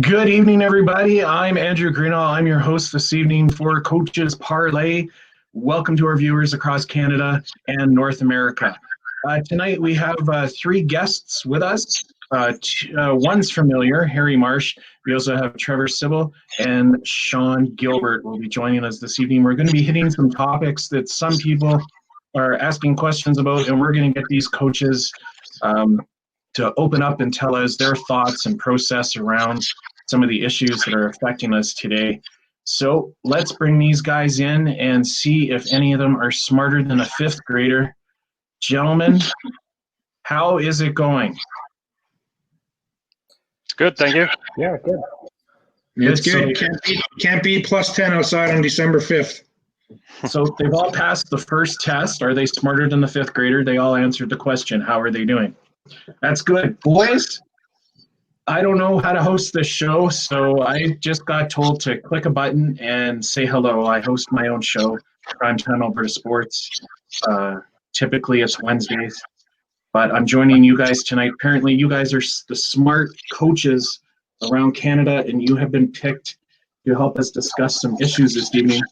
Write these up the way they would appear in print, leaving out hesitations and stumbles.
Good evening, everybody. I'm Andrew Greenall. I'm your host this evening for Coaches Parley. Welcome to our viewers across Canada and North America. Tonight we have three guests with us. One's familiar, Harry Marsh. We also have Trevor Seibel and Shawn Gilbert will be joining us this evening. We're going to be hitting some topics that some people are asking questions about, and we're going to get these coaches to open up and tell us their thoughts and process around some of the issues that are affecting us today. So let's bring these guys in and see if any of them are smarter than a fifth grader. Gentlemen, how is it going? It's good, thank you. Yeah, good. It's good. Can't be plus 10 outside on December 5th. So they've all passed the first test. Are they smarter than the fifth grader? They all answered the question. How are they doing? That's good. Boys, I don't know how to host this show, so I just got told to click a button and say hello. I host my own show, Primetime Alberta Sports. Typically it's Wednesdays, but I'm joining you guys tonight. Apparently you guys are the smart coaches around Canada, and you have been picked to help us discuss some issues this evening.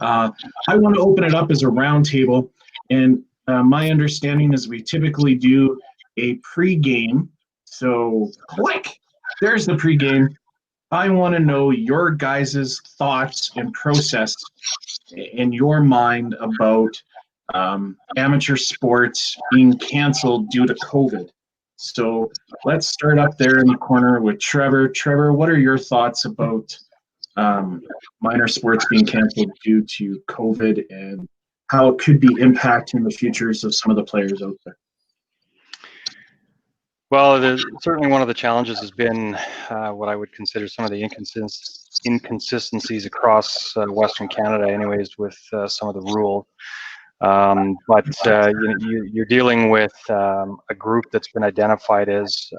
I want to open it up as a roundtable, and my understanding is we typically do a pre-game. So click, there's the pregame. I want to know your guys' thoughts and process in your mind about amateur sports being canceled due to COVID. So let's start up there in the corner with Trevor. Trevor, what are your thoughts about minor sports being canceled due to COVID and how it could be impacting the futures of some of the players out there? Well, certainly one of the challenges has been what I would consider some of the inconsistencies across Western Canada anyways with some of the rules. But you're dealing with a group that's been identified as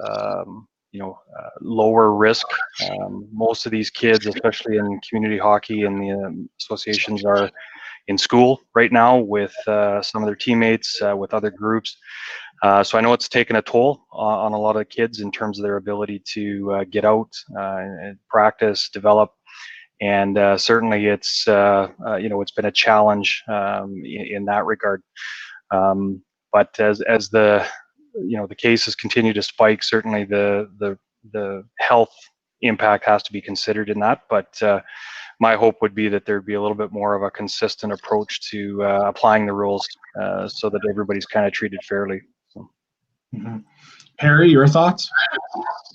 lower risk. Most of these kids, especially in community hockey and the associations, are in school right now with some of their teammates, with other groups. So I know it's taken a toll on a lot of kids in terms of their ability to get out and practice, develop, and certainly it's it's been a challenge in that regard. But as the the cases continue to spike, certainly the health impact has to be considered in that. But my hope would be that there'd be a little bit more of a consistent approach to applying the rules so that everybody's kind of treated fairly. Mm-hmm. Harry, your thoughts?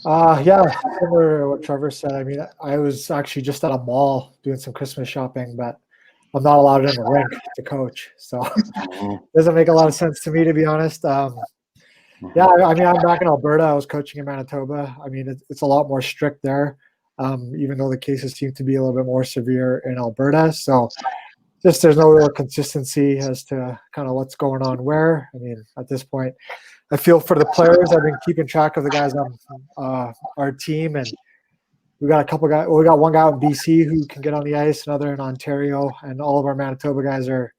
Yeah, similar to what Trevor said. I mean, I was actually just at a mall doing some Christmas shopping, but I'm not allowed in the rink to coach, so it doesn't make a lot of sense to me, to be honest. Yeah, I mean, I'm back in Alberta. I was coaching in Manitoba. I mean, it's a lot more strict there, even though the cases seem to be a little bit more severe in Alberta. So just there's no real consistency as to kind of what's going on where. I mean, at this point, I feel for the players. I've been keeping track of the guys on our team, and we got a couple guys. Well, we got one guy in BC who can get on the ice, another in Ontario, and all of our Manitoba guys are.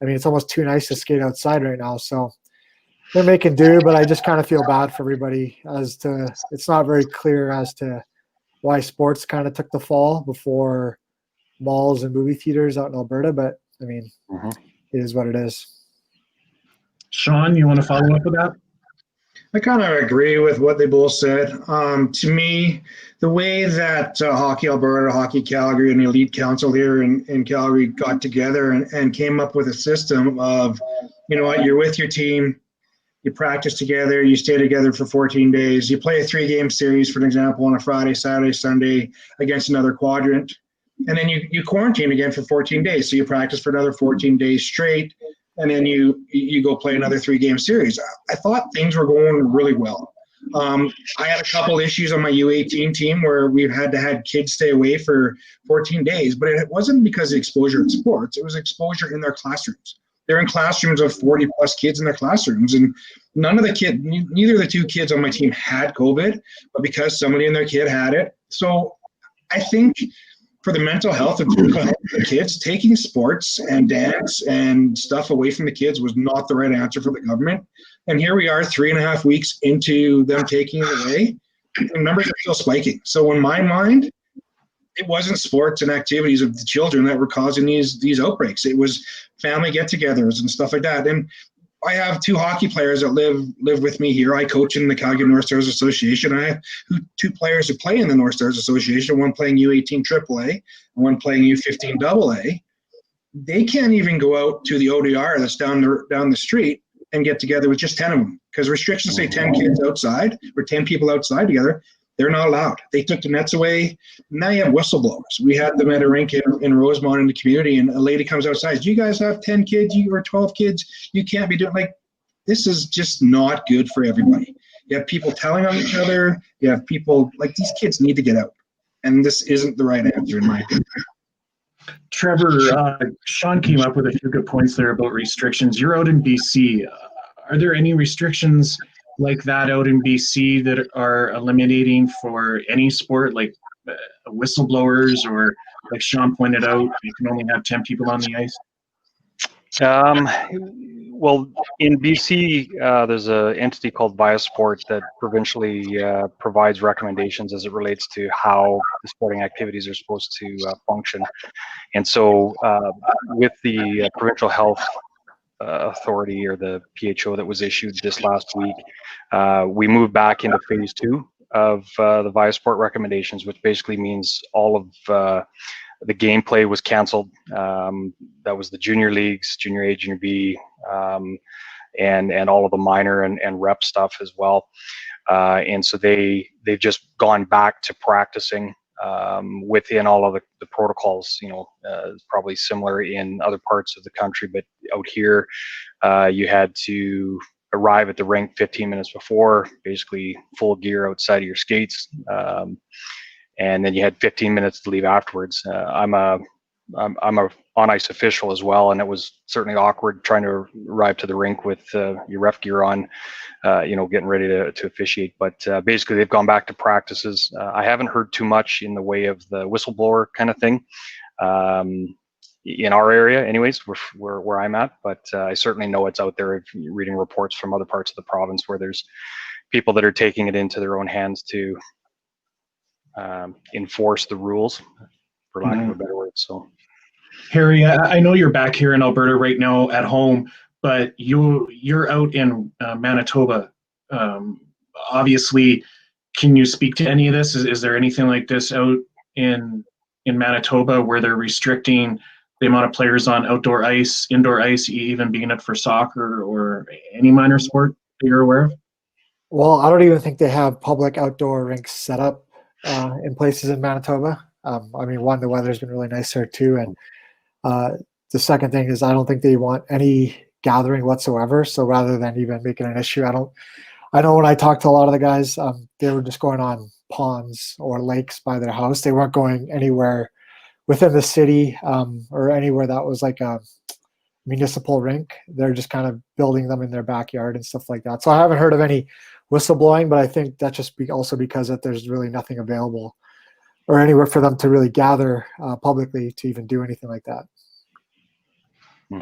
I mean, it's almost too nice to skate outside right now, so they're making do. But I just kind of feel bad for everybody as to it's not very clear as to why sports kind of took the fall before malls and movie theaters out in Alberta. But I mean, It is what it is. Shawn, you want to follow up with that? I kind of agree with what they both said. To me, the way that Hockey Alberta, Hockey Calgary, and the Elite Council here in Calgary got together and came up with a system of, you know what, you're with your team, you practice together, you stay together for 14 days, you play a 3-game series, for example, on a Friday, Saturday, Sunday against another quadrant, and then you quarantine again for 14 days. So you practice for another 14 days straight, and then you go play another 3-game series. I thought things were going really well. I had a couple issues on my U18 team where we've had to have kids stay away for 14 days, but it wasn't because of exposure in sports. It was exposure in their classrooms. They're in classrooms of 40-plus kids in their classrooms, and neither of the two kids on my team had COVID, but because somebody in their kid had it. So I think for the mental health of the kids, taking sports and dance and stuff away from the kids was not the right answer for the government. And here we are 3.5 weeks into them taking it away. the numbers are still spiking. So in my mind, it wasn't sports and activities of the children that were causing these outbreaks. It was family get-togethers and stuff like that. And I have 2 hockey players that live with me here. I coach in the Calgary North Stars Association. I have 2 players who play in the North Stars Association, one playing U18 AAA and one playing U15 AA. They can't even go out to the ODR that's down the street and get together with just 10 of them, because restrictions say 10 kids outside or 10 people outside together. They're not allowed. They took the nets away. Now you have whistleblowers. We had them at a rink in Rosemont in the community, and a lady comes outside. Do you guys have 10 kids or 12 kids? You can't be doing this is just not good for everybody. You have people telling on each other. You have people these kids need to get out. And this isn't the right answer in my opinion. Trevor, Shawn came up with a few good points there about restrictions. You're out in BC. Are there any restrictions like that out in BC that are eliminating for any sport, like whistleblowers, or like Shawn pointed out, you can only have 10 people on the ice? Well, in BC, there's an entity called Biosport that provincially provides recommendations as it relates to how the sporting activities are supposed to function. And so with the provincial health authority, or the PHO, that was issued this last week, we moved back into phase 2 of the Biosport recommendations, which basically means all of the gameplay was canceled. That was the junior leagues, junior A, junior B, and all of the minor and rep stuff as well. And so they've just gone back to practicing within all of the protocols. Probably similar in other parts of the country, but out here, you had to arrive at the rink 15 minutes before, basically full gear outside of your skates. And then you had 15 minutes to leave afterwards. I'm a on-ice official as well, and it was certainly awkward trying to arrive to the rink with your ref gear on, getting ready to officiate. But basically, they've gone back to practices. I haven't heard too much in the way of the whistleblower kind of thing in our area, anyways, where I'm at. But I certainly know it's out there. Reading reports from other parts of the province where there's people that are taking it into their own hands to enforce the rules, for lack of a better word. So, Harry, I know you're back here in Alberta right now at home, but you're out in Manitoba. Obviously, can you speak to any of this? Is there anything like this out in Manitoba where they're restricting the amount of players on outdoor ice, indoor ice, even being it for soccer or any minor sport that you're aware of? Well, I don't even think they have public outdoor rinks set up in places in Manitoba. One, the weather's been really nice there too, and the second thing is I don't think they want any gathering whatsoever. So rather than even making an issue, I know when I talked to a lot of the guys, they were just going on ponds or lakes by their house. They weren't going anywhere within the city or anywhere that was like a municipal rink. They're just kind of building them in their backyard and stuff like that. So I haven't heard of any whistleblowing, but I think that's just also because that there's really nothing available or anywhere for them to really gather publicly to even do anything like that.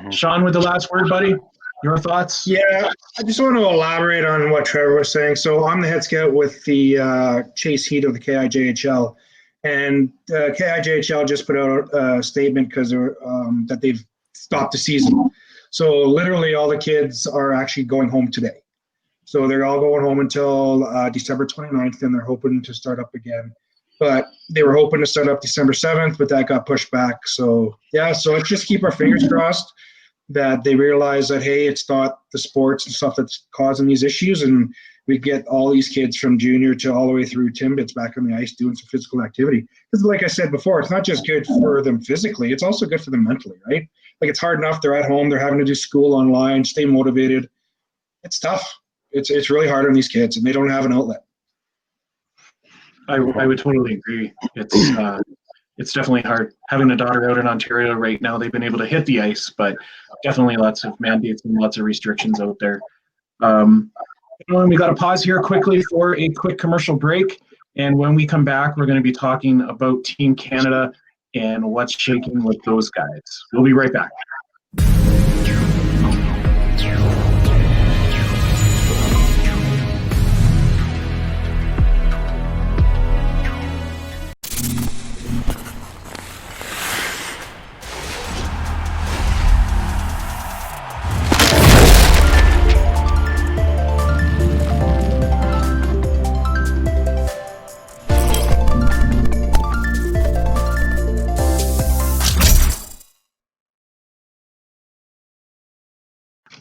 Shawn, with the last word, buddy, your thoughts? Yeah, I just want to elaborate on what Trevor was saying. So I'm the head scout with the Chase Heat of the KIJHL, and KIJHL just put out a statement because that they've stopped the season. So literally all the kids are actually going home today. So they're all going home until December 29th, and they're hoping to start up again. But they were hoping to start up December 7th, but that got pushed back. So, yeah, so let's just keep our fingers crossed that they realize that, hey, it's not the sports and stuff that's causing these issues, and we get all these kids from junior to all the way through Timbits back on the ice doing some physical activity. Because like I said before, it's not just good for them physically, it's also good for them mentally, right? Like, it's hard enough. They're at home. They're having to do school online, stay motivated. It's tough. It's really hard on these kids, and they don't have an outlet. I would totally agree. It's definitely hard. Having a daughter out in Ontario right now, they've been able to hit the ice, but definitely lots of mandates and lots of restrictions out there. We got to pause here quickly for a quick commercial break. And when we come back, we're going to be talking about Team Canada and what's shaking with those guys. We'll be right back.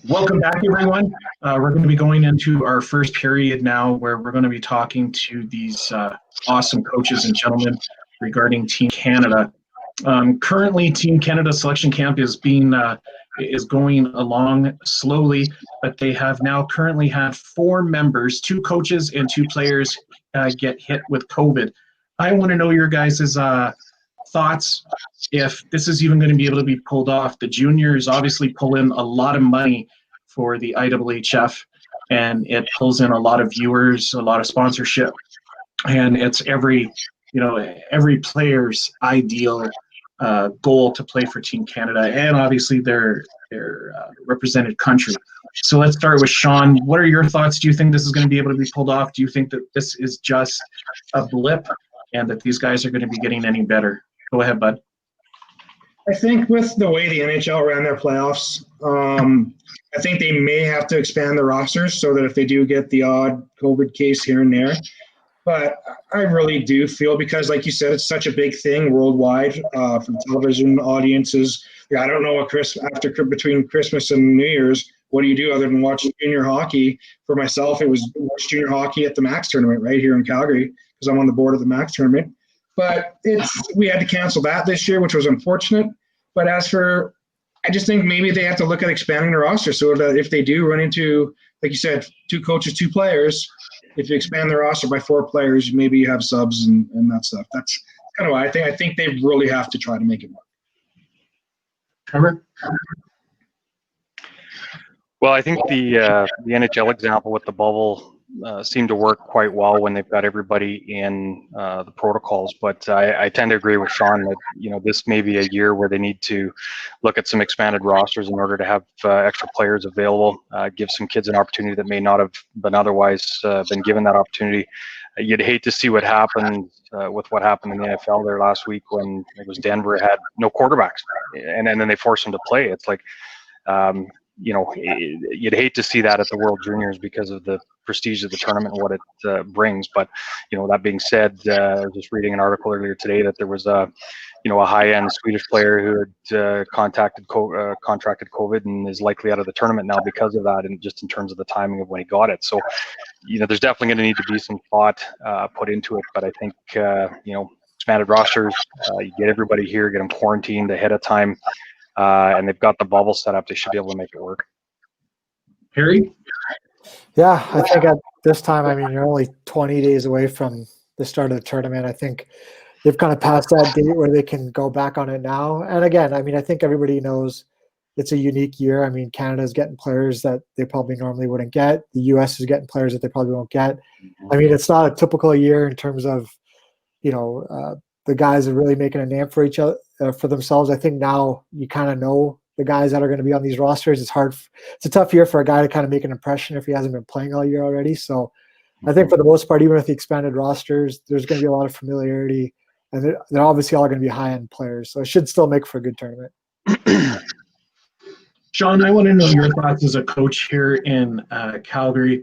Welcome back, everyone. We're going to be going into our first period now where we're going to be talking to these awesome coaches and gentlemen regarding Team Canada. Currently, Team Canada selection camp is going along slowly, but they have now currently had 4 members, 2 coaches and 2 players get hit with COVID. I want to know your guys' thoughts if this is even going to be able to be pulled off. The juniors obviously pull in a lot of money for the IHF, and it pulls in a lot of viewers, a lot of sponsorship, and it's every player's ideal goal to play for Team Canada, and obviously their represented country. So let's start with Shawn. What are your thoughts? Do you think this is going to be able to be pulled off? Do you think that this is just a blip and that these guys are going to be getting any better? Go ahead, bud. I think with the way the NHL ran their playoffs, I think they may have to expand the rosters so that if they do get the odd COVID case here and there. But I really do feel, because like you said, it's such a big thing worldwide from television audiences. Yeah, I don't know what between Christmas and New Year's, what do you do other than watch junior hockey? For myself, it was watch junior hockey at the Max tournament right here in Calgary because I'm on the board of the Max tournament. But we had to cancel that this year, which was unfortunate. But I just think maybe they have to look at expanding the roster so that if they do run into, like you said, 2 coaches, 2 players, if you expand the roster by 4 players, maybe you have subs and that stuff. That's kind of what I think. I think they really have to try to make it work. Trevor? Well, I think the NHL example with the bubble seemed to work quite well when they've got everybody in the protocols. But I tend to agree with Shawn that this may be a year where they need to look at some expanded rosters in order to have extra players available, give some kids an opportunity that may not have been otherwise been given that opportunity. You'd hate to see what happened with what happened in the NFL there last week when it was Denver had no quarterbacks, and then they forced them to play. It's like you'd hate to see that at the World Juniors because of the prestige of the tournament and what it brings. But that being said, I was just reading an article earlier today that there was a high-end Swedish player who had contracted COVID and is likely out of the tournament now because of that, and just in terms of the timing of when he got it. So there's definitely going to need to be some thought put into it. But I think expanded rosters, you get everybody here, get them quarantined ahead of time. And they've got the bubble set up. They should be able to make it work. Harry? Yeah, I think at this time, you're only 20 days away from the start of the tournament. I think they've kind of passed that date where they can go back on it now. And again, I think everybody knows it's a unique year. Canada's getting players that they probably normally wouldn't get. The U.S. is getting players that they probably won't get. It's not a typical year in terms of, the guys are really making a name for each other, for themselves. I think now you kind of know the guys that are going to be on these rosters. It's a tough year for a guy to kind of make an impression if he hasn't been playing all year already. So I think for the most part, even with the expanded rosters, there's going to be a lot of familiarity, and they're obviously all going to be high-end players. So it should still make for a good tournament. Shawn, I want to know your thoughts as a coach here in Calgary.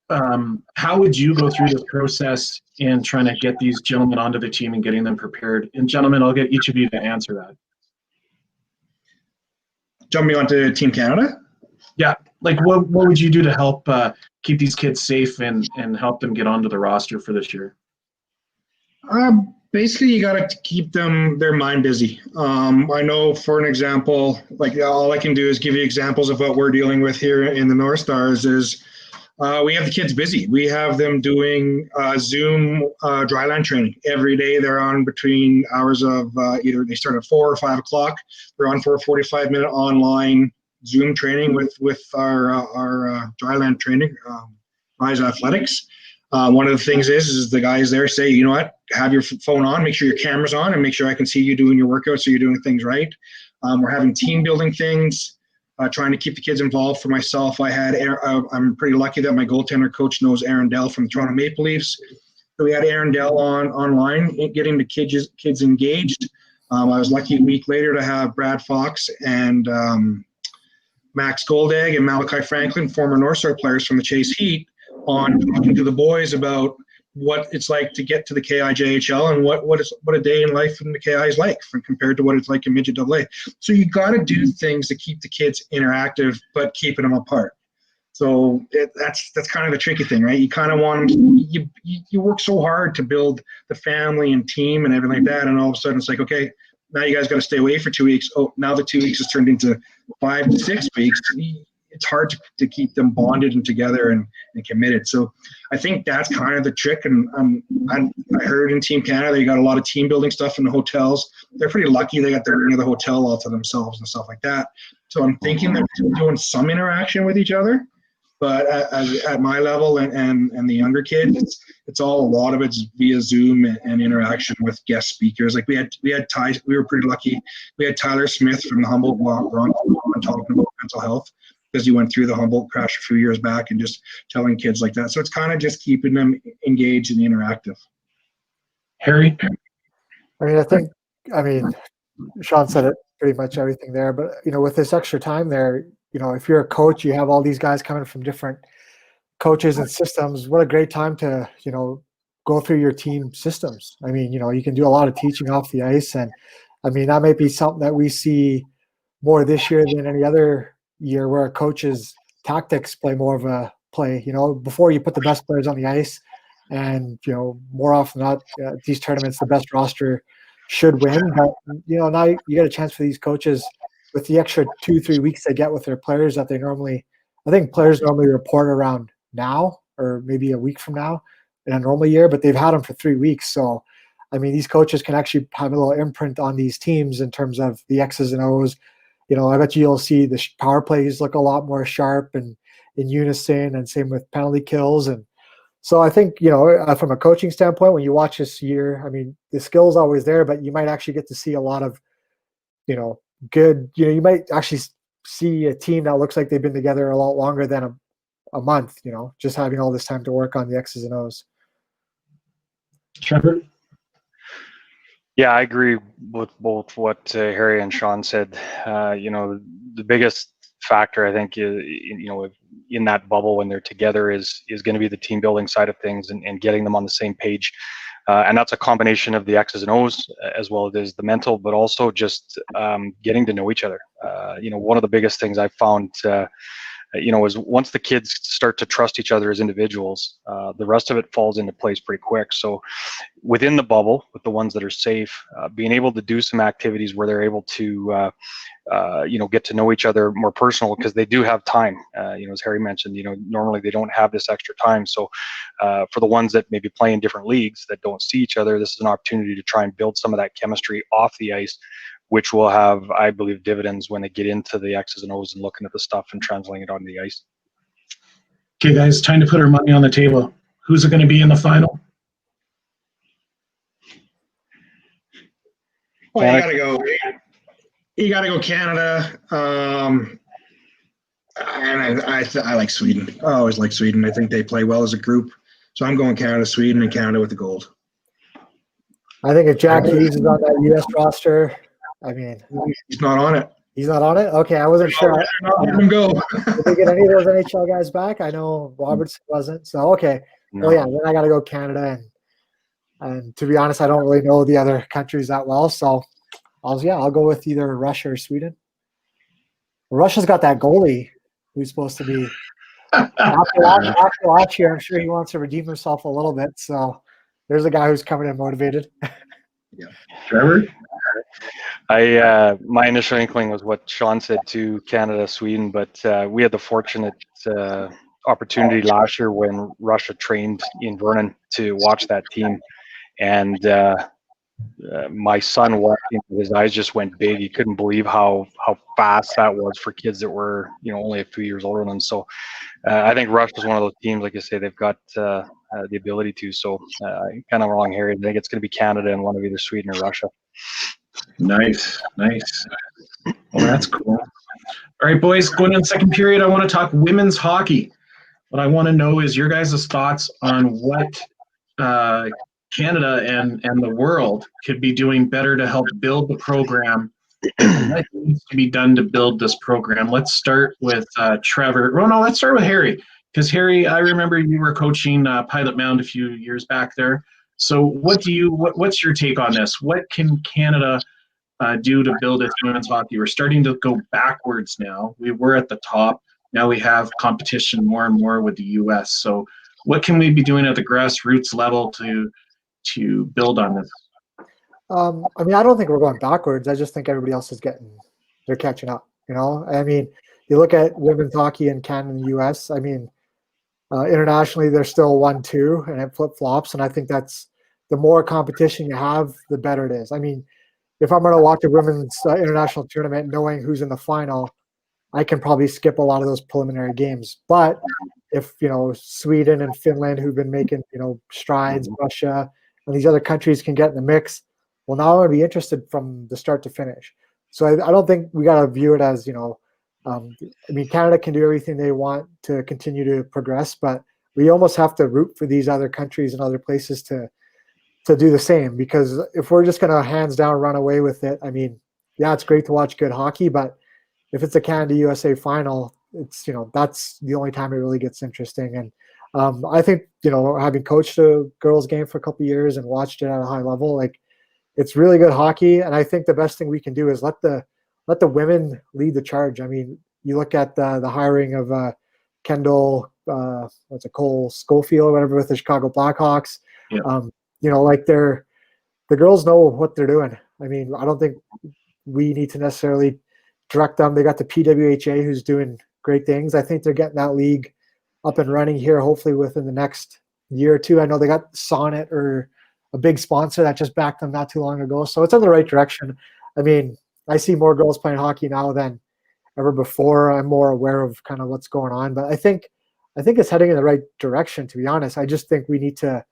How would you go through this process in trying to get these gentlemen onto the team and getting them prepared? And gentlemen, I'll get each of you to answer that. Jump me onto Team Canada? Yeah. What would you do to help keep these kids safe and help them get onto the roster for this year? Basically, you got to keep their mind busy. I know, for an example, all I can do is give you examples of what we're dealing with here in the North Stars is we have the kids busy. We have them doing Zoom dryland training every day. They're on between hours of either they start at 4 or 5 o'clock. They're on for a 45-minute online Zoom training with our dryland training, Rise Athletics. One of the things is the guys there say, you know what, have your phone on, make sure your camera's on, and make sure I can see you doing your workout so you're doing things right. We're having team building things. Trying to keep the kids involved. For myself, I'm pretty lucky that my goaltender coach knows Aaron Dell from the Toronto Maple Leafs. So we had Aaron Dell online, getting the kids engaged. I was lucky a week later to have Brad Fox and Max Goldag and Malachi Franklin, former North Star players from the Chase Heat, on talking to the boys about what it's like to get to the AJHL and what a day in life in the KI is like compared to what it's like in midget AA. So you got to do things to keep the kids interactive, but keeping them apart. So that's kind of the tricky thing, right? You kind of want them, you work so hard to build the family and team and everything like that, and all of a sudden it's like, okay, now you guys got to stay away for 2 weeks. Oh, now the 2 weeks has turned into 5 to 6 weeks. It's hard to keep them bonded and together and committed. So I think that's kind of the trick. And I heard in Team Canada, you got a lot of team building stuff in the hotels. They're pretty lucky. They got the hotel all to themselves and stuff like that. So I'm thinking they're doing some interaction with each other. But at my level and the younger kids, it's all, a lot of it's via Zoom and interaction with guest speakers. Like we had we were pretty lucky. We had Tyler Smith from the Humboldt Bronco talking about mental health, because he went through the Humboldt crash a few years back, and just telling kids like that. So it's kind of just keeping them engaged and interactive. Harry? I mean, Shawn said it pretty much everything there, but, with this extra time there, if you're a coach, you have all these guys coming from different coaches and systems. What a great time to, go through your team systems. I mean, you can do a lot of teaching off the ice. And I mean, that might be something that we see more this year than any other year, where a coach's tactics play more of a play. Before, you put the best players on the ice, and more often than not, these tournaments, the best roster should win. But now you get a chance for these coaches, with the extra 2-3 weeks they get with their players, that I think players normally report around now, or maybe a week from now in a normal year, but they've had them for 3 weeks. So I mean, these coaches can actually have a little imprint on these teams in terms of the X's and O's. I bet you'll see the power plays look a lot more sharp and in unison, and same with penalty kills. And so I think, from a coaching standpoint, when you watch this year, I mean, the skill's always there, but you might actually get to see a lot of, good, you might actually see a team that looks like they've been together a lot longer than a month, just having all this time to work on the X's and O's. Trevor? Yeah, I agree with both what Harry and Shawn said. The biggest factor, I think, is, in that bubble when they're together is going to be the team building side of things, and getting them on the same page. And that's a combination of the X's and O's, as well as the mental, but also just getting to know each other. One of the biggest things I've found, is once the kids start to trust each other as individuals, the rest of it falls into place pretty quick. So within the bubble, with the ones that are safe, being able to do some activities where they're able to, get to know each other more personal, because they do have time. As Harry mentioned, normally they don't have this extra time. So for the ones that maybe play in different leagues that don't see each other, this is an opportunity to try and build some of that chemistry off the ice, which will have, I believe, dividends when they get into the X's and O's and looking at the stuff and translating it on the ice. Okay, guys, time to put our money on the table. Who's it going to be in the final? Well, you gotta go Canada. And I like Sweden. I always like Sweden. I think they play well as a group. So I'm going Canada, Sweden, and Canada with the gold. I think if Jack Hughes is on that U.S. roster, I mean, he's not on it. He's not on it? Okay, I wasn't sure. Let him go. Did they get any of those NHL guys back? I know Robertson wasn't. So, okay. No. Well, yeah, then I got to go Canada. And to be honest, I don't really know the other countries that well. So, I'll go with either Russia or Sweden. Russia's got that goalie who's supposed to be after last year. I'm sure he wants to redeem himself a little bit. So there's a guy who's coming in motivated. Yeah, Trevor. My initial inkling was what Shawn said to Canada, Sweden, but we had the fortunate opportunity last year when Russia trained in Vernon to watch that team, and my son watching, his eyes just went big. He couldn't believe how fast that was for kids that were only a few years older than them. So I think Russia's one of those teams, like I say, they've got the ability to. So kind of wrong here. I think it's going to be Canada and one of either Sweden or Russia. Nice. Well, that's cool. All right, boys, going in the second period, I want to talk women's hockey. What I want to know is your guys' thoughts on what Canada and the world could be doing better to help build the program. What needs to be done to build this program? Let's start with Trevor. Well, no, let's start with Harry. Because Harry, I remember you were coaching Pilot Mound a few years back there. So what's your take on this? What can Canada do to build its women's hockey? We're starting to go backwards now. We were at the top. Now we have competition more and more with the U.S. So what can we be doing at the grassroots level to build on this? I mean, I don't think we're going backwards. I just think everybody else they're catching up. You know, I mean, you look at women's hockey in Canada and the U.S. I mean, internationally, they're still 1-2, and it flip flops. And I think that's the more competition you have, the better it is. I mean, if I'm going to watch a women's international tournament, knowing who's in the final, I can probably skip a lot of those preliminary games. But if Sweden and Finland, who've been making strides, Russia, and these other countries can get in the mix, well, now I'm going to be interested from the start to finish. So I don't think we got to view it as I mean, Canada can do everything they want to continue to progress, but we almost have to root for these other countries and other places to do the same, because if we're just going to hands down run away with it, I mean, yeah, it's great to watch good hockey, but if it's a Canada USA final, it's that's the only time it really gets interesting. And I think having coached a girls game for a couple of years and watched it at a high level, like, it's really good hockey, and I think the best thing we can do is let the women lead the charge. I mean, you look at the hiring of Kendall, Cole Schofield or whatever with the Chicago Blackhawks. Yeah. Like the girls know what they're doing. I mean, I don't think we need to necessarily direct them. They got the PWHA who's doing great things. I think they're getting that league up and running here, hopefully within the next year or two. I know they got Sonnet, or a big sponsor that just backed them not too long ago. So it's in the right direction. I mean, I see more girls playing hockey now than ever before. I'm more aware of kind of what's going on, but I think it's heading in the right direction, to be honest. I just think we need to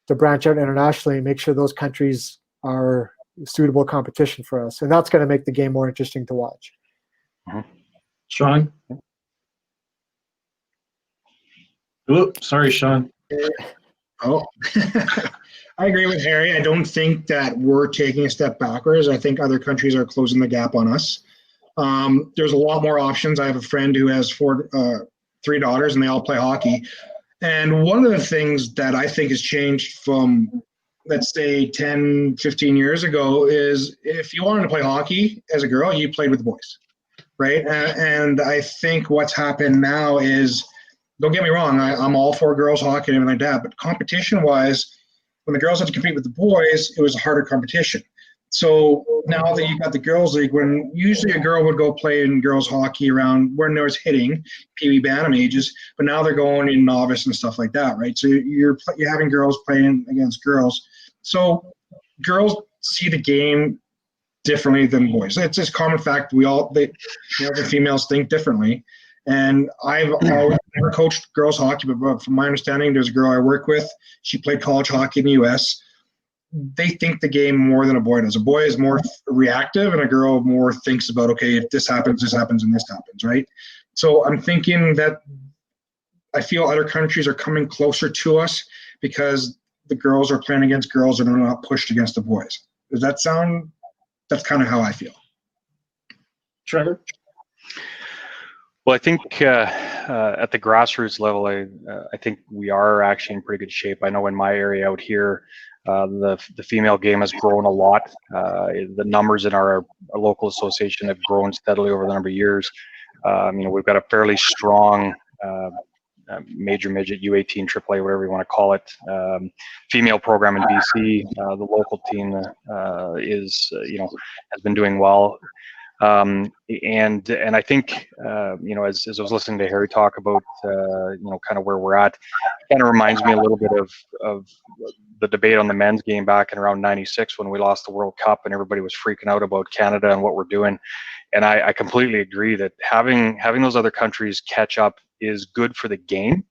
branch out internationally and make sure those countries are suitable competition for us. And that's going to make the game more interesting to watch. Shawn? Oops, sorry, Shawn. Oh, I agree with Harry. I don't think that we're taking a step backwards. I think other countries are closing the gap on us. There's a lot more options. I have a friend who has three daughters, and they all play hockey. And one of the things that I think has changed from, let's say, 10, 15 years ago is if you wanted to play hockey as a girl, you played with the boys, right? And I think what's happened now is, don't get me wrong, I'm all for girls hockey and everything like that, but competition-wise, when the girls had to compete with the boys, it was a harder competition. So now that you've got the girls' league, when usually a girl would go play in girls' hockey around when there was hitting, Pee Wee Bantam ages, but now they're going in novice and stuff like that, right? So you're having girls playing against girls. So girls see the game differently than boys. It's just common fact. The females think differently. And I've always never coached girls hockey, but from my understanding, there's a girl I work with. She played college hockey in the U.S. They think the game more than a boy does. A boy is more reactive, and a girl more thinks about, okay, if this happens, and this happens, right? So I'm thinking that I feel other countries are coming closer to us because the girls are playing against girls and they're not pushed against the boys. Does that sound? That's kind of how I feel. Trevor? Well, I think at the grassroots level, I think we are actually in pretty good shape. I know in my area out here, the female game has grown a lot. The numbers in our local association have grown steadily over the number of years. We've got a fairly strong major midget U18 AAA, whatever you want to call it, female program in BC. The local team has been doing well. And I think as I was listening to Harry talk about kind of where we're at, it kind of reminds me a little bit of the debate on the men's game back in around '96 when we lost the World Cup and everybody was freaking out about Canada and what we're doing. And I completely agree that having those other countries catch up is good for the game,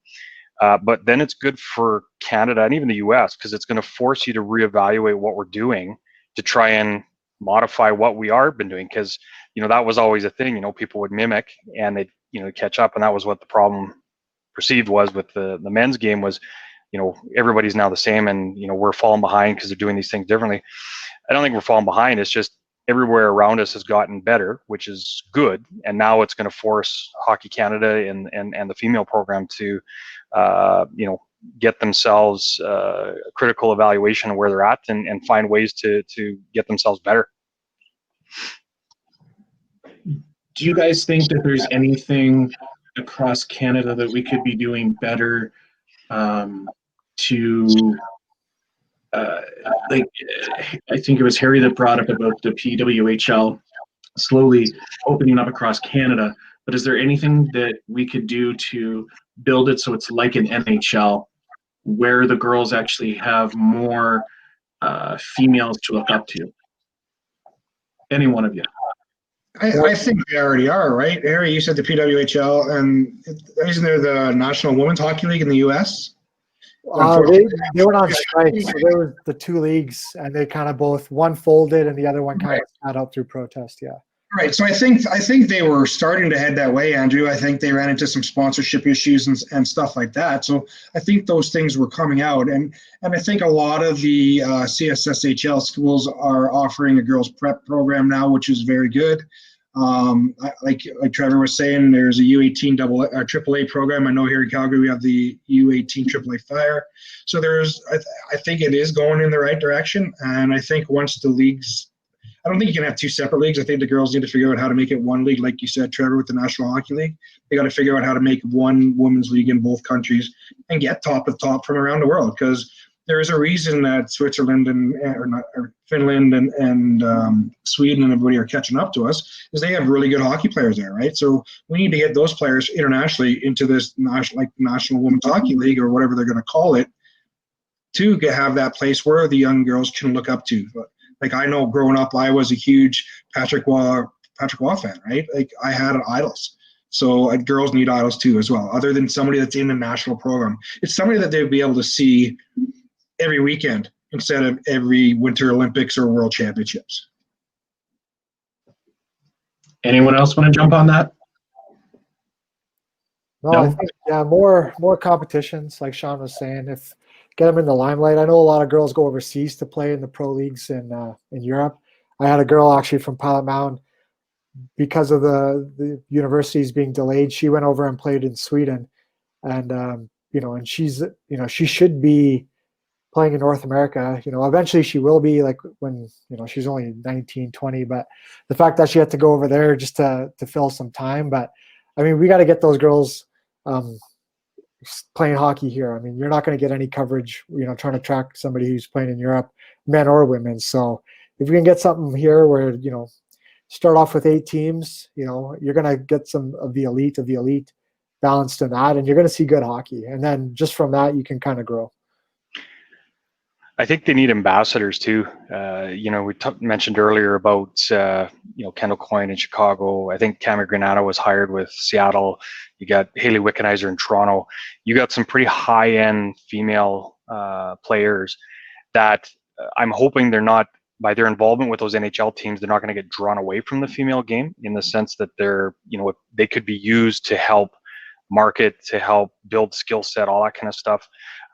but then it's good for Canada and even the US, because it's going to force you to reevaluate what we're doing to try and modify what we are been doing, because that was always a thing. People would mimic and they'd catch up, and that was what the problem perceived was with the men's game was everybody's now the same, and we're falling behind because they're doing these things differently. I don't think we're falling behind. It's just everywhere around us has gotten better, which is good. And now it's going to force Hockey Canada and the female program to, get themselves critical evaluation of where they're at and find ways to get themselves better. Do you guys think that there's anything across Canada that we could be doing better to I think it was Harry that brought up about the PWHL slowly opening up across Canada, but is there anything that we could do to build it so it's like an NHL where the girls actually have more females to look up to? Any one of you? I think they already are, right? Harry, you said the PWHL, and isn't there the National Women's Hockey League in the U.S.? They went on strike, so there was the two leagues, and they kind of both, one folded and the other one kind of sat out through protest. Yeah. Right. So I think they were starting to head that way, Andrew. I think they ran into some sponsorship issues and stuff like that. So I think those things were coming out, and I think a lot of the CSSHL schools are offering a girls prep program now, which is very good. Like Trevor was saying, there's a U18 AAA program. I know here in Calgary we have the U18 AAA Fire. So I think it is going in the right direction. And I think once the leagues, I don't think you can have two separate leagues. I think the girls need to figure out how to make it one league, like you said, Trevor, with the National Hockey League. They got to figure out how to make one women's league in both countries and get top of top from around the world, because there is a reason that Switzerland or Finland and Sweden and everybody are catching up to us, is they have really good hockey players there, right? So we need to get those players internationally into this National Women's Hockey League, or whatever they're going to call it, to have that place where the young girls can look up to. But like, I know growing up, I was a huge Patrick Waugh fan, right? Like, I had idols. So girls need idols too as well, other than somebody that's in the national program. It's somebody that they'd be able to see every weekend instead of every Winter Olympics or World Championships. Anyone else want to jump on that? No, I think, more competitions, like Shawn was saying, get them in the limelight. I know a lot of girls go overseas to play in the pro leagues in Europe. I had a girl actually from Pilot Mountain, because of the universities being delayed, she went over and played in Sweden, and and she should be playing in North America. Eventually she will be, like, when she's only 19, 20, but the fact that she had to go over there just to fill some time. But I mean, we got to get those girls playing hockey here. I mean, you're not going to get any coverage, trying to track somebody who's playing in Europe, men or women. So if we can get something here where, start off with 8 teams, you're going to get some of the elite balanced in that, and you're going to see good hockey. And then just from that, you can kind of grow. I think they need ambassadors too. We mentioned earlier about Kendall Coyne in Chicago. I think Cameron Granado was hired with Seattle. You got Haley Wickenheiser in Toronto. You got some pretty high-end female players that I'm hoping they're not, by their involvement with those NHL teams, they're not going to get drawn away from the female game, in the sense that they're, they could be used to help market, to help build skill set, all that kind of stuff.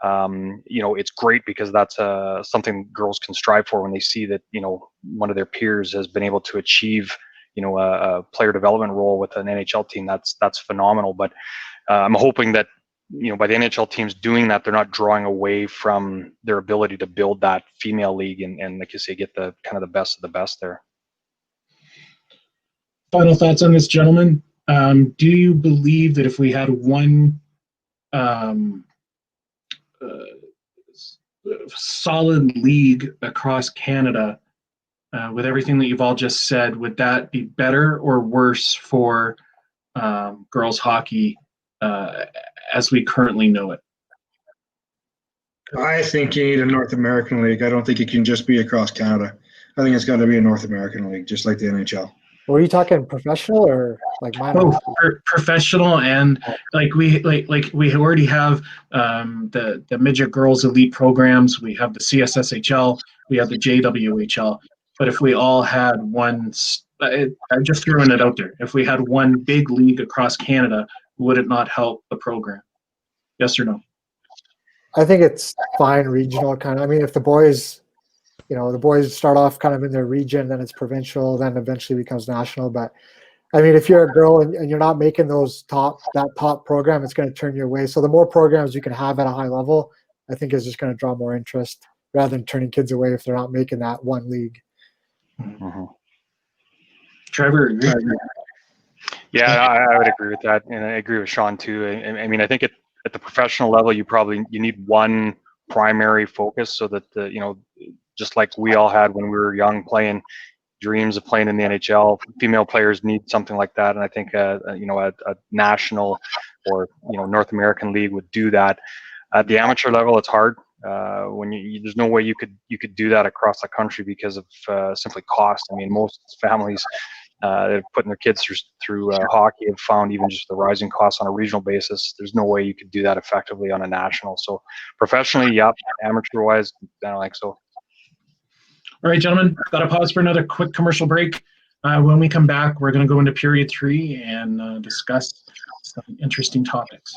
It's great because that's something girls can strive for when they see that, one of their peers has been able to achieve, a player development role with an NHL team. That's phenomenal. But I'm hoping that, by the NHL teams doing that, they're not drawing away from their ability to build that female league and like you say, get the kind of the best of the best there. Final thoughts on this, gentlemen. Do you believe that if we had one solid league across Canada, with everything that you've all just said, would that be better or worse for girls hockey as we currently know it? I think you need a North American league. I don't think it can just be across Canada. I think it's got to be a North American league, just like the NHL. Were you talking professional or like minor? Professional, and like we already have the midget girls elite programs. We have the CSSHL. We have the JWHL. But if we all had one, I'm just throwing it out there. If we had one big league across Canada, would it not help the program? Yes or no? I think it's fine regional kind of. I mean, if the boys the boys start off kind of in their region, then it's provincial, then eventually becomes national. But I mean, if you're a girl and you're not making that top program, it's going to turn you away. So the more programs you can have at a high level, I think is just going to draw more interest rather than turning kids away if they're not making that one league. Mm-hmm. Trevor, Yeah, I would agree with that, and I agree with Shawn too. I mean, I think at the professional level, you need one primary focus, so that just like we all had when we were young, playing dreams of playing in the NHL. Female players need something like that, and I think a national or North American league would do that. At the amateur level, it's hard. When there's no way you could do that across the country because of simply cost. I mean, most families that have putting their kids through hockey have found, even just the rising costs on a regional basis, there's no way you could do that effectively on a national. So professionally, yep. Amateur wise, I don't think so. All right, gentlemen, got to pause for another quick commercial break. When we come back, we're going to go into period 3 and discuss some interesting topics.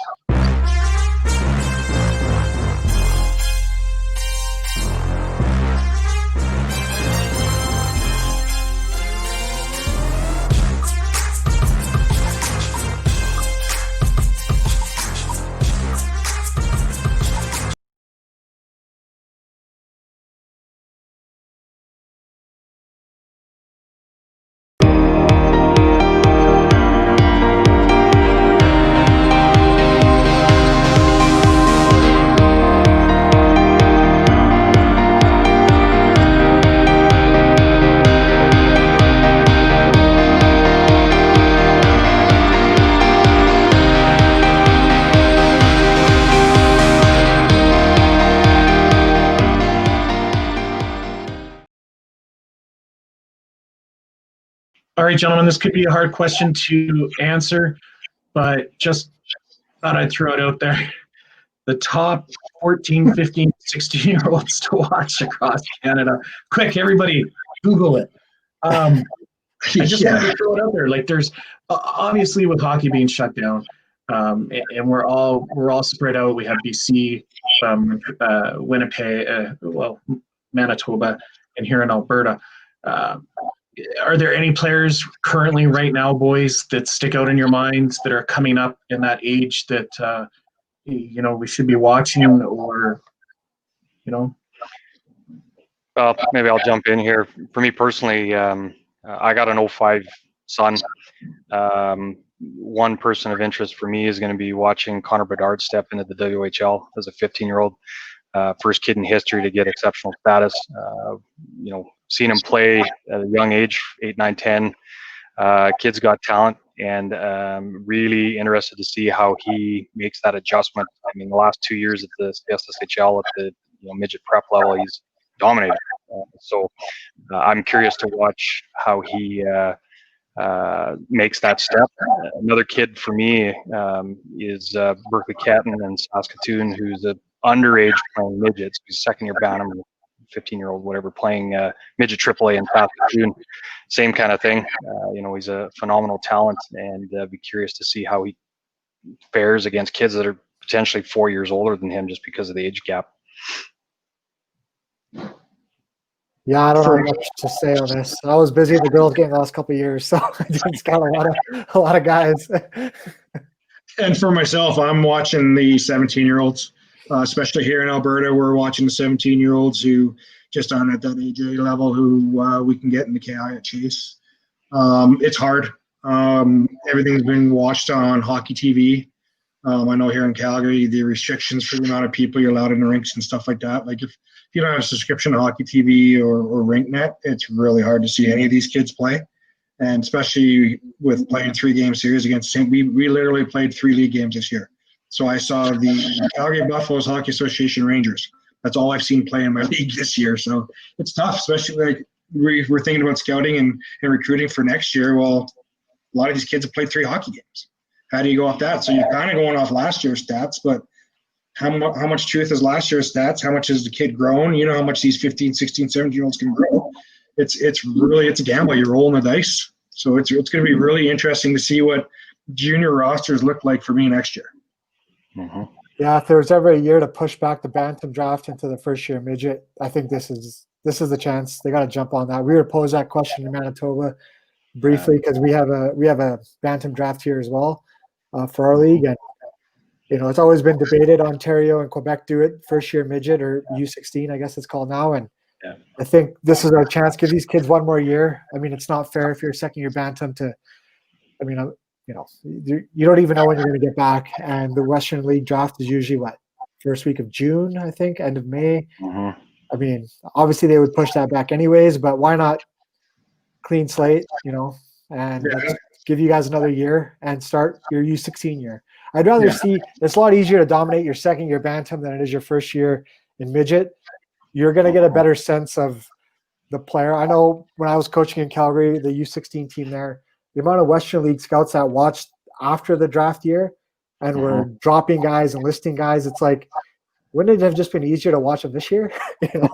All right, gentlemen, this could be a hard question to answer, but just thought I'd throw it out there. The top 14, 15, 16-year-olds to watch across Canada. Quick, everybody, Google it. I just wanted to throw it out there. Like, there's obviously with hockey being shut down, and we're all spread out. We have BC, Winnipeg, Manitoba, and here in Alberta. Are there any players currently right now, boys, that stick out in your minds that are coming up in that age that we should be watching, or Well, maybe I'll jump in here. For me personally, I got an 05 son. One person of interest for me is going to be watching Connor Bedard step into the WHL as a 15-year-old. First kid in history to get exceptional status. Seeing him play at a young age, 8, 9, 10. Kid's got talent, and really interested to see how he makes that adjustment. I mean, the last 2 years at the SJHL at the midget prep level, he's dominated. So I'm curious to watch how he makes that step. Another kid for me is Berkeley Catton in Saskatoon, who's an underage playing midgets. He's second-year Bantam, 15-year-old, whatever, playing midget AAA in Saskatoon. Same kind of thing. He's a phenomenal talent, and be curious to see how he fares against kids that are potentially 4 years older than him just because of the age gap. Yeah, I don't have much to say on this. I was busy with the girls game the last couple of years, so I just got a lot of guys. And for myself, I'm watching the 17-year-olds, especially here in Alberta. We're watching the 17-year-olds who just aren't at that AJ level, who we can get in the KI at Caisse. It's hard. Everything's been watched on hockey TV. I know here in Calgary, the restrictions for the amount of people you're allowed in the rinks and stuff like that. Like if you don't have a subscription to hockey TV or RinkNet, it's really hard to see any of these kids play. And especially with playing 3-game series against we literally played 3 league games this year. So I saw the Calgary Buffaloes Hockey Association Rangers. That's all I've seen play in my league this year. So it's tough, especially like we're thinking about scouting and recruiting for next year. Well, a lot of these kids have played 3 hockey games. How do you go off that? So you're kind of going off last year's stats, but how much truth is last year's stats? How much has the kid grown? You know how much these 15, 16, 17-year-olds can grow. It's a gamble. You're rolling the dice. So it's going to be really interesting to see what junior rosters look like for me next year. Mm-hmm. Yeah, if there was ever a year to push back the Bantam draft into the first-year midget, I think this is this is the chance. They got to jump on that. We were posed that question in Manitoba briefly because we have a bantam draft here as well for our league, and it's always been debated. Ontario and Quebec do it first year midget or U16, I guess it's called now, and I think this is our chance. Give these kids one more year. I mean, it's not fair if you're a second year bantam to. I mean, you don't even know when you're going to get back, and the Western League draft is usually first week of June, I think, end of May. Mm-hmm. I mean, obviously they would push that back anyways, but why not clean slate, and let's give you guys another year and start your U16 year. I'd rather see – it's a lot easier to dominate your second year bantam than it is your first year in midget. You're going to get a better sense of the player. I know when I was coaching in Calgary, the U16 team there, the amount of Western League scouts that watched after the draft year and were dropping guys and listing guys, it's like, wouldn't it have just been easier to watch them this year?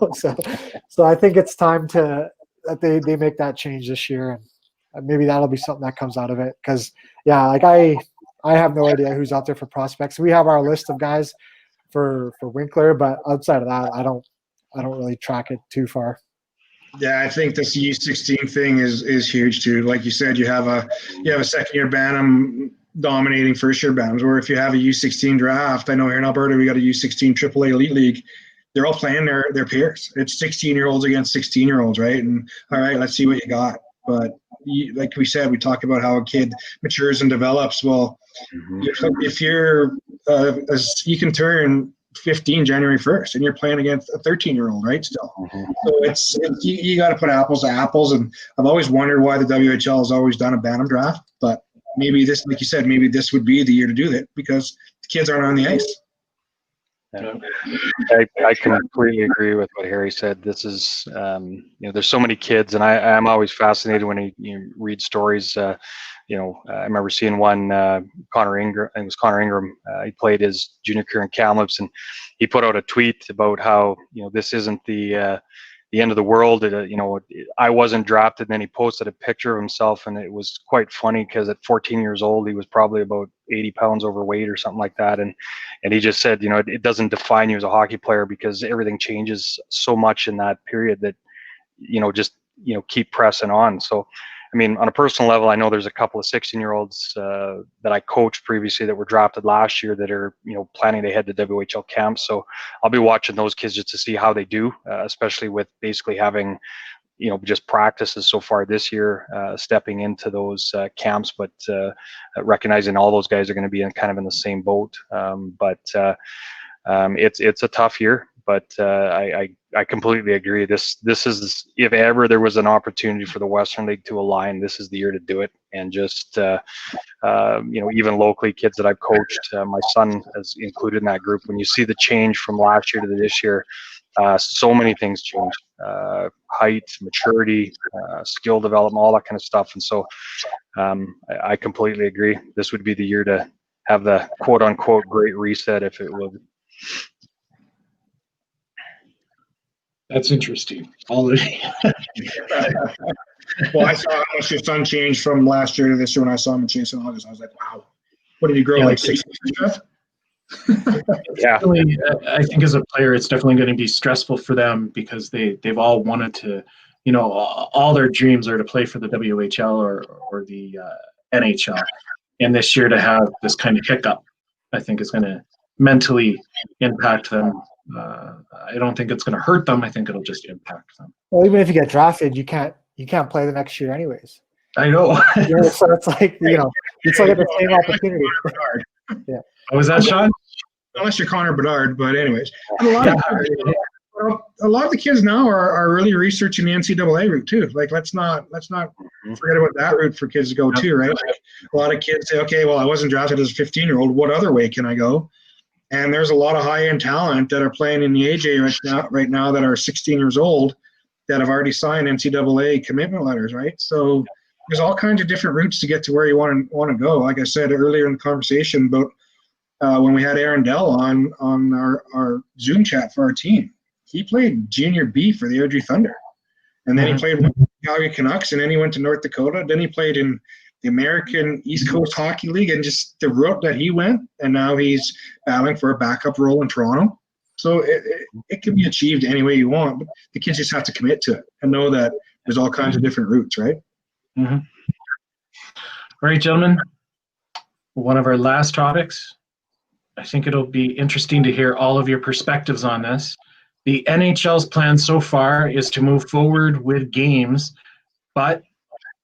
So I think it's time that they make that change this year, and maybe that'll be something that comes out of it. Because I have no idea who's out there for prospects. We have our list of guys for Winkler, but outside of that, I don't really track it too far. Yeah, I think this U16 thing is huge too. Like you said, you have a second year bantam dominating first year bantams, or if you have a U16 draft, I know here in Alberta we got a U16 AAA Elite League. They're all playing their peers. It's 16-year-olds against 16-year-olds, right? And all right, let's see what you got. But like we said, we talk about how a kid matures and develops. Well, if you're you can turn 15 January 1st and you're playing against a 13-year-old, right? Still. So you got to put apples to apples. And I've always wondered why the WHL has always done a bantam draft, but maybe this, like you said, maybe this would be the year to do that because the kids aren't on the ice. Yeah. I completely agree with what Harry said. This is, there's so many kids, and I'm always fascinated when you read stories. I remember seeing one, Connor Ingram. I think it was Connor Ingram. He played his junior career in Kamloops, and he put out a tweet about how this isn't the end of the world. I wasn't drafted. And then he posted a picture of himself, and it was quite funny because at 14 years old, he was probably about 80 pounds overweight or something like that. And he just said, it doesn't define you as a hockey player because everything changes so much in that period that, keep pressing on. So, I mean, on a personal level, I know there's a couple of 16-year-olds that I coached previously that were drafted last year that are, planning to head to WHL camps. So I'll be watching those kids just to see how they do, especially with basically having, just practices so far this year, stepping into those camps, but recognizing all those guys are going to be in the same boat. It's a tough year. But I completely agree. This is, if ever there was an opportunity for the Western League to align, this is the year to do it. And just even locally, kids that I've coached, my son is included in that group. When you see the change from last year to this year, so many things change: height, maturity, skill development, all that kind of stuff. And so I completely agree. This would be the year to have the quote unquote great reset, if it would. That's interesting. Already. Well, I saw how much your son changed from last year to this year when I saw him in Chase in August. I was like, wow. What did he grow, like 6 inches? Yeah. I think as a player, it's definitely going to be stressful for them because they've all wanted to, all their dreams are to play for the WHL or the NHL. And this year to have this kind of hiccup, I think is going to mentally impact them. I don't think it's going to hurt them. I think it'll just impact them. Well, even if you get drafted, you can't play the next year anyways. I know. So it's like, it's like the same opportunity. Yeah. Was that Shawn? Unless you're Connor Bedard, but anyways. A lot of the kids now are really researching the NCAA route too. Like, let's not forget about that route for kids to go too, right? Like, a lot of kids say, okay, well, I wasn't drafted as a 15-year-old. What other way can I go? And there's a lot of high-end talent that are playing in the AJ right now that are 16 years old that have already signed NCAA commitment letters, right? So there's all kinds of different routes to get to where you want to go. Like I said earlier in the conversation about when we had Aaron Dell on our Zoom chat for our team, he played Junior B for the Airdrie Thunder. And then he played with the Calgary Canucks, and then he went to North Dakota. Then he played in the American East Coast Hockey League, and just the route that he went, and now he's battling for a backup role in Toronto. So it can be achieved any way you want, but the kids just have to commit to it and know that there's all kinds of different routes, right? Mm-hmm. All right, gentlemen, one of our last topics. I think it'll be interesting to hear all of your perspectives on this. The NHL's plan so far is to move forward with games, but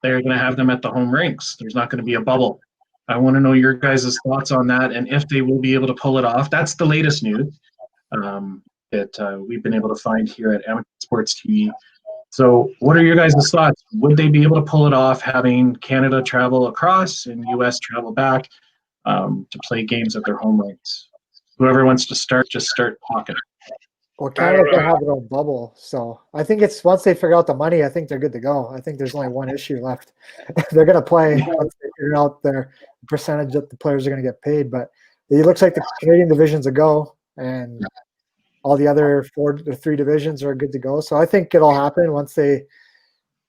they're going to have them at the home rinks. There's not going to be a bubble. I want to know your guys' thoughts on that and if they will be able to pull it off. That's the latest news that we've been able to find here at Amateur Sports TV. So what are your guys' thoughts? Would they be able to pull it off, having Canada travel across and U.S. travel back to play games at their home rinks? Whoever wants to start, just start talking. Well, Canada's going to have their own bubble. So I think it's once they figure out the money, I think they're good to go. I think there's only one issue left. They're going to play once they figure out their percentage that the players are going to get paid. But it looks like the Canadian division's a go, and all the other 3 divisions are good to go. So I think it'll happen once they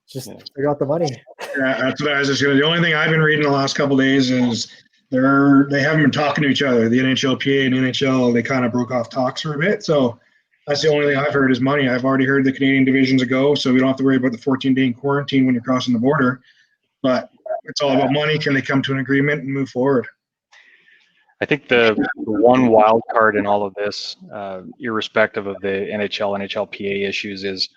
just figure out the money. Yeah, that's what I was just going to. The only thing I've been reading the last couple of days is they haven't been talking to each other. The NHLPA and NHL, they kind of broke off talks for a bit. So that's the only thing I've heard is money. I've already heard the Canadian division's a go, so we don't have to worry about the 14-day quarantine when you're crossing the border. But it's all about money. Can they come to an agreement and move forward? I think the one wild card in all of this, irrespective of the NHL, NHLPA issues, is,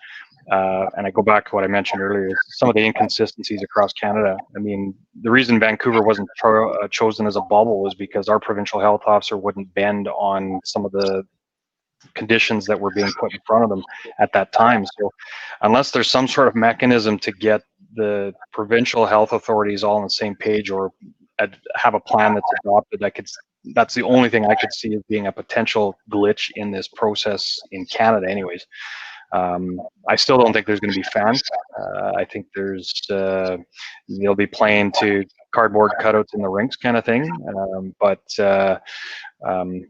and I go back to what I mentioned earlier, some of the inconsistencies across Canada. I mean, the reason Vancouver wasn't chosen as a bubble was because our provincial health officer wouldn't bend on some of the conditions that were being put in front of them at that time. So unless there's some sort of mechanism to get the provincial health authorities all on the same page or have a plan that's adopted, that's the only thing I could see as being a potential glitch in this process in Canada anyways. I still don't think there's going to be fans. I think they'll be playing to cardboard cutouts in the rinks kind of thing. But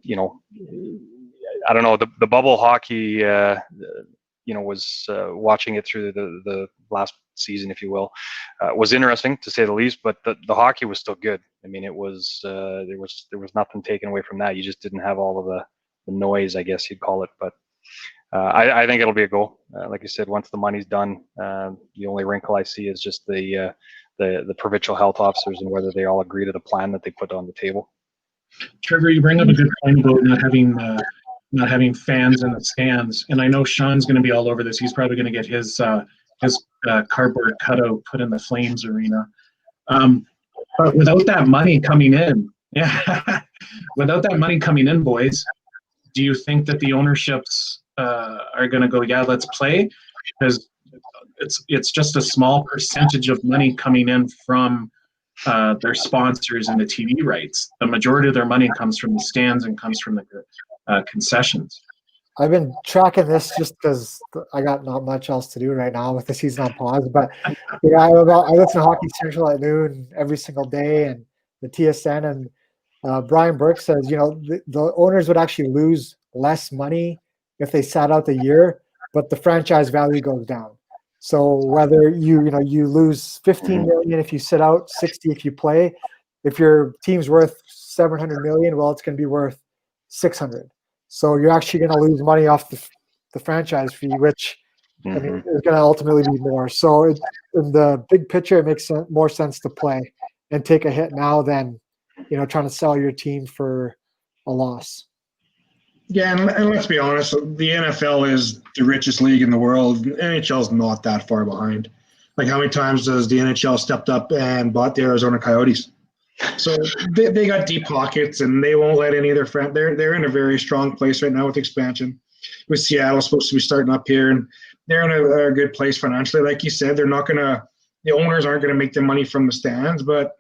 you know, I don't know, the bubble hockey, you know, was watching it through the last season, if you will, was interesting to say the least, but the hockey was still good. I mean, it was there was nothing taken away from that. You just didn't have all of the noise, I guess you'd call it. But I think it'll be a go. Like I said, once the money's done, the only wrinkle I see is just the provincial health officers and whether they all agree to the plan that they put on the table. Trevor, you bring up a good point about not having fans in the stands, and I know Sean's going to be all over this. He's probably going to get his cardboard cutout put in the Flames arena. But without that money coming in, without that money coming in, boys, do you think that the ownerships are going to go, yeah, let's play? Because it's just a small percentage of money coming in from their sponsors and the TV rights. The majority of their money comes from the stands and comes from the concessions. I've been tracking this just because I got not much else to do right now with the season on pause. But yeah, I listen to Hockey Central at noon every single day and the TSN. And Brian Burke says, you know, the owners would actually lose less money if they sat out the year, but the franchise value goes down. So whether you lose 15 million if you sit out, 60 if you play, if your team's worth 700 million, well, it's going to be worth 600. So you're actually going to lose money off the franchise fee, which I mean, is going to ultimately be more. So in the big picture, it makes more sense to play and take a hit now than, you know, trying to sell your team for a loss. Yeah, and let's be honest, the NFL is the richest league in the world. NHL is not that far behind. Like, how many times does the NHL stepped up and bought the Arizona Coyotes? So they got deep pockets, and they won't let any of their friends. They're in a very strong place right now with expansion. With Seattle supposed to be starting up here, and they're in a good place financially. Like you said, the owners aren't gonna make the money from the stands, but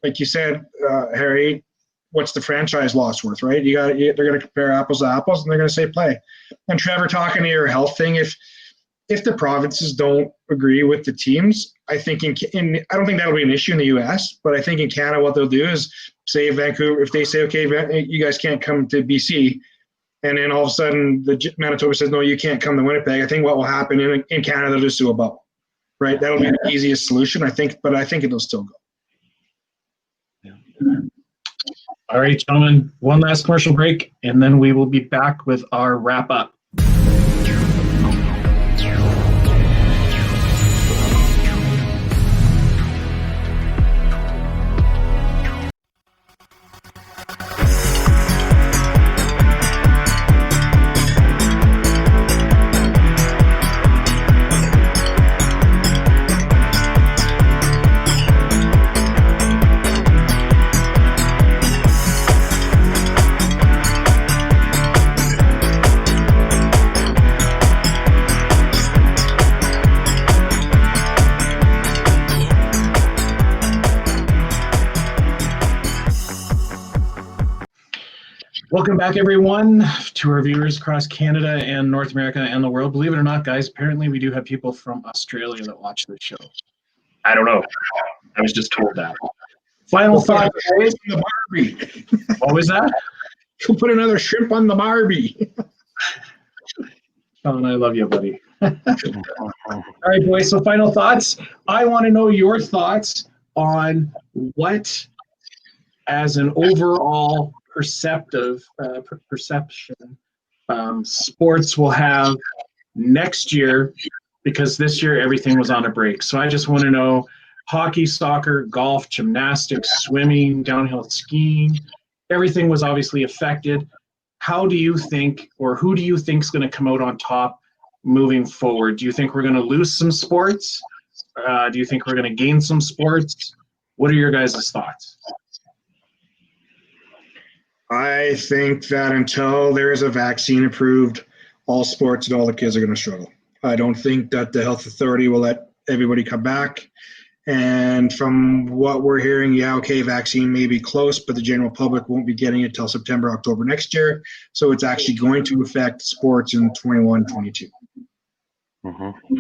like you said, Harry, what's the franchise loss worth, right? They're gonna compare apples to apples, and they're gonna say play. And Trevor, talking to your health thing, if the provinces don't agree with the teams, I think I don't think that'll be an issue in the U.S., but I think in Canada what they'll do is say Vancouver, if they say, okay, you guys can't come to BC, and then all of a sudden the Manitoba says, no, you can't come to Winnipeg, I think what will happen in Canada, they'll just do a bubble, right? That'll be the easiest solution, I think, but I think it'll still go. All right, gentlemen, one last commercial break, and then we will be back with our wrap up. Welcome back, everyone, to our viewers across Canada and North America and the world. Believe it or not, guys, apparently we do have people from Australia that watch this show. I don't know. I was just told that. Final thought. The Barbie. What was that? We'll put another shrimp on the Barbie. Sean, I love you, buddy. All right, boys. So final thoughts. I want to know your thoughts on what, as an overall perception, sports will have next year, because this year everything was on a break. So I just want to know hockey, soccer, golf, gymnastics, swimming, downhill skiing, everything was obviously affected. How do you think, or who do you think is going to come out on top moving forward? Do you think we're going to lose some sports? Do you think we're going to gain some sports? What are your guys' thoughts? I think that until there is a vaccine approved, all sports and all the kids are going to struggle. I don't think that the health authority will let everybody come back. And from what we're hearing, yeah, okay, vaccine may be close, but the general public won't be getting it till September, October next year. So it's actually going to affect sports in 21-22. Mm-hmm.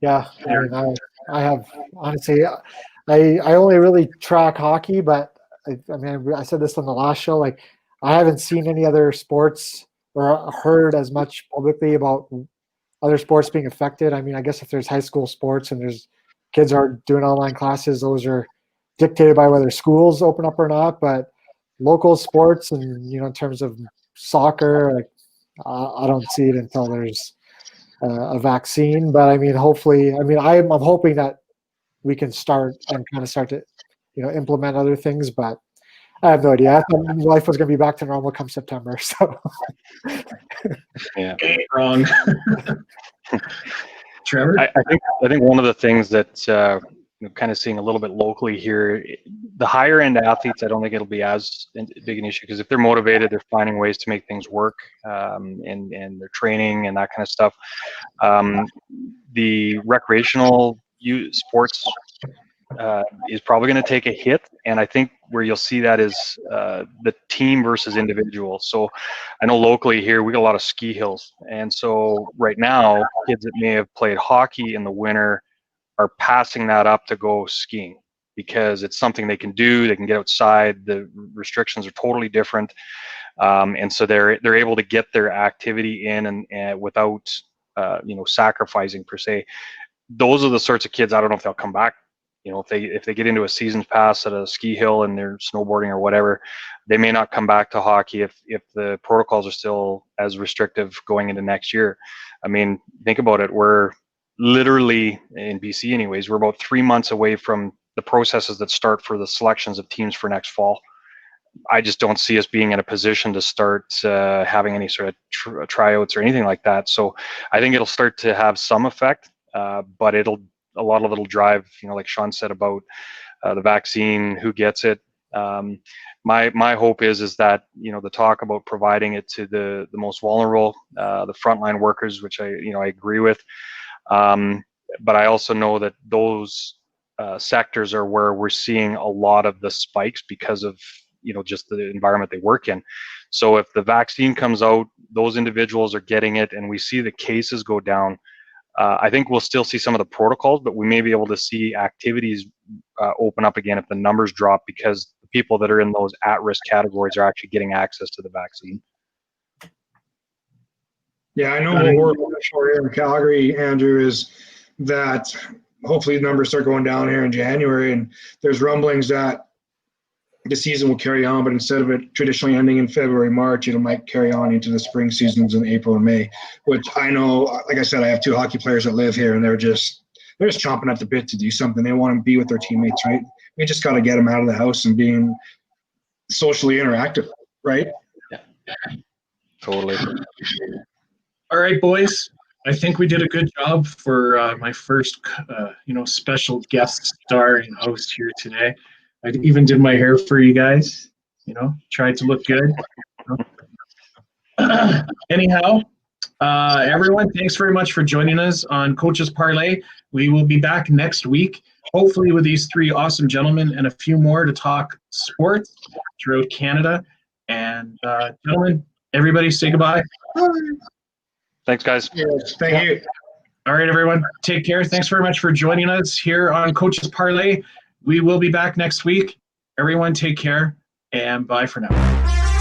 Yeah, I have honestly, I only really track hockey, but I said this on the last show, like I haven't seen any other sports or heard as much publicly about other sports being affected. I mean, I guess if there's high school sports and there's kids are doing online classes, those are dictated by whether schools open up or not, but local sports and, in terms of soccer, like I don't see it until there's a vaccine. But I mean, hopefully, I'm hoping that we can start to implement other things, but I have no idea. I thought life was going to be back to normal come September. So, yeah, wrong. Trevor, I think one of the things that kind of seeing a little bit locally here, the higher end athletes, I don't think it'll be as big an issue, because if they're motivated, they're finding ways to make things work, and they're training and that kind of stuff. The recreational sports is probably going to take a hit, and I think where you'll see that is the team versus individual. So I know locally here we got a lot of ski hills, and so right now kids that may have played hockey in the winter are passing that up to go skiing because it's something they can do. They can get outside. The restrictions are totally different, and so they're able to get their activity in and without sacrificing per se. Those are the sorts of kids, I don't know if they'll come back. If they get into a season pass at a ski hill and they're snowboarding or whatever, they may not come back to hockey if the protocols are still as restrictive going into next year. I mean, think about it. We're literally, in BC anyways, we're about 3 months away from the processes that start for the selections of teams for next fall. I just don't see us being in a position to start having any sort of tryouts or anything like that. So I think it'll start to have some effect, but a lot of it'll drive, like Shawn said about the vaccine, who gets it. My hope is that, the talk about providing it to the most vulnerable, the frontline workers, which I agree with. But I also know that those sectors are where we're seeing a lot of the spikes because of, just the environment they work in. So if the vaccine comes out, those individuals are getting it, and we see the cases go down, I think we'll still see some of the protocols, but we may be able to see activities open up again if the numbers drop, because the people that are in those at-risk categories are actually getting access to the vaccine. Yeah, I know what we're looking for here in Calgary, Andrew, is that hopefully the numbers start going down here in January, and there's rumblings that the season will carry on, but instead of it traditionally ending in February, March, it might carry on into the spring seasons in April and May, which I know, like I said, I have 2 hockey players that live here, and they're just chomping at the bit to do something. They want to be with their teammates, right? We just got to get them out of the house and being socially interactive, right? Totally. All right, boys. I think we did a good job for my first, special guest star and host here today. I even did my hair for you guys. Tried to look good. Anyhow, everyone, thanks very much for joining us on Coach's Parley. We will be back next week, hopefully with these 3 awesome gentlemen and a few more to talk sports throughout Canada. And gentlemen, everybody say goodbye. Thanks, guys. Yes, thank you. All right, everyone. Take care. Thanks very much for joining us here on Coach's Parley. We will be back next week. Everyone take care and bye for now.